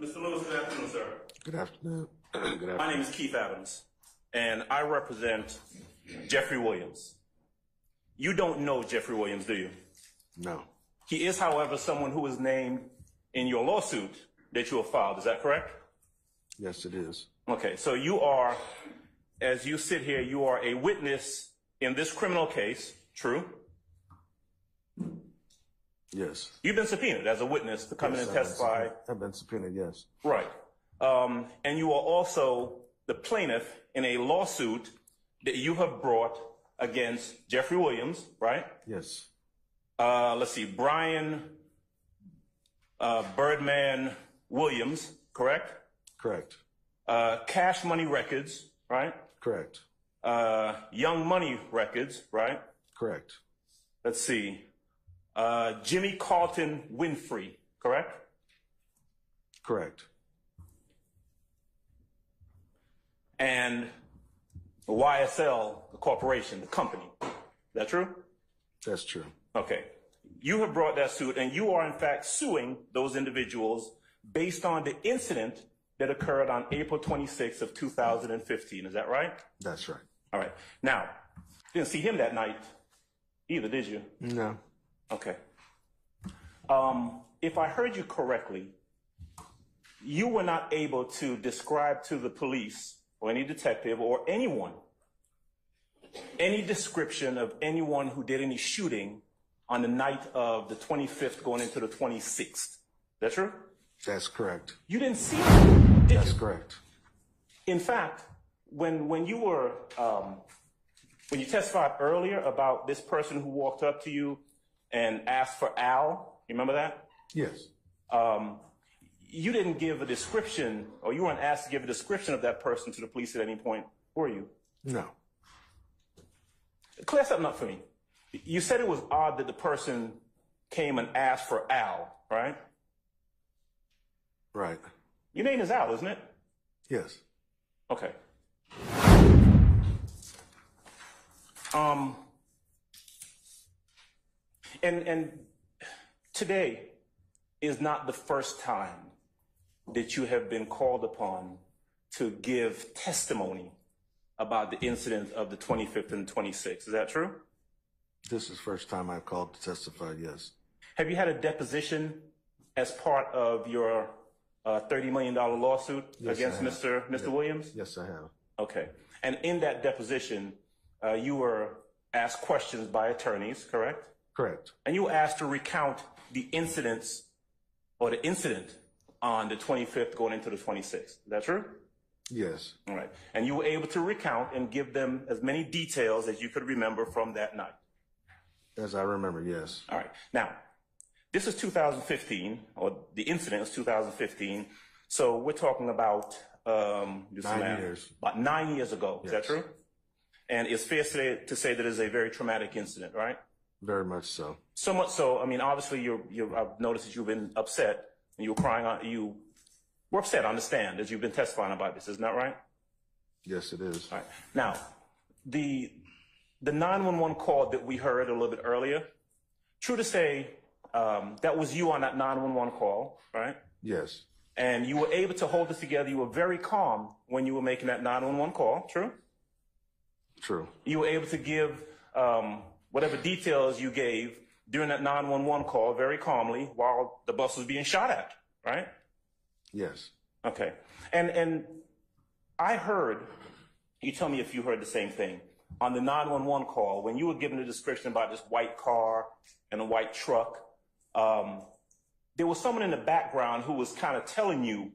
Mr. Lewis, good afternoon, sir. Good afternoon. Good afternoon. My name is Keith Adams, and I represent Jeffrey Williams. You don't know Jeffrey Williams, do you? No. He is, however, someone who is named in your lawsuit that you have filed. Is that correct? Yes, it is. Okay, so you are, as you sit here, you are a witness in this criminal case, true? Yes. You've been subpoenaed as a witness to come in and testify. I've been subpoenaed, yes. Right. And you are also the plaintiff in a lawsuit that you have brought against Jeffrey Williams, right? Yes. Let's see, Brian Birdman Williams, correct? Correct. Cash Money Records, right? Correct. Young Money Records, right? Correct. Let's see, Jimmy Carlton Winfrey, correct? Correct. And YSL, the corporation, the company. Is that true? That's true. Okay. You have brought that suit, and you are, in fact, suing those individuals based on the incident that occurred on April 26th of 2015. Is that right? That's right. All right. Now, you didn't see him that night either, did you? No. Okay. If I heard you correctly, you were not able to describe to the police or any detective or anyone any description of anyone who did any shooting on the night of the 25th going into the 26th. Is that true? That's correct. You didn't see them, did That's you? correct. In fact, when you were when you testified earlier about this person who walked up to you and asked for Al, you remember that? Yes. You didn't give a description, or you weren't asked to give a description of that person to the police at any point, were you? No. Clear something up for me. You said it was odd that the person came and asked for Al, right? Right. Your name is Al, isn't it? Yes. Okay. And today is not the first time that you have been called upon to give testimony about the incident of the 25th and 26th. Is that true? This is the first time I've called to testify, yes. Have you had a deposition as part of your $30 million lawsuit against Mr. Williams? Yes, I have. Okay. And in that deposition, you were asked questions by attorneys, correct? Correct. And you were asked to recount the incidents or the incident on the 25th going into the 26th. Is that true? Yes. All right. And you were able to recount and give them as many details as you could remember from that night. As I remember, yes. All right. Now, this is 2015, or the incident is 2015. So we're talking about 9 years. About 9 years ago. Is Yes. that true? And it's fair to say that it's a very traumatic incident, right? Very much so. So much so, I mean, obviously, I've noticed that you've been upset and you were crying out. You were upset, I understand, as you've been testifying about this. Isn't that right? Yes, it is. All right. Now, the 911 call that we heard a little bit earlier, true to say, that was you on that 911 call, right? Yes. And you were able to hold this together. You were very calm when you were making that 911 call, true? True. You were able to give whatever details you gave during that 911 call very calmly while the bus was being shot at, right? Yes. Okay. And I heard, you tell me if you heard the same thing, on the 911 call, when you were given a description about this white car and a white truck, there was someone in the background who was kind of telling you,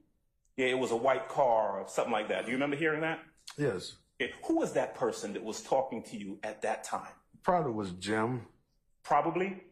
yeah, it was a white car or something like that. Do you remember hearing that? Yes. Okay. Who was that person that was talking to you at that time? Probably was Jim. Probably?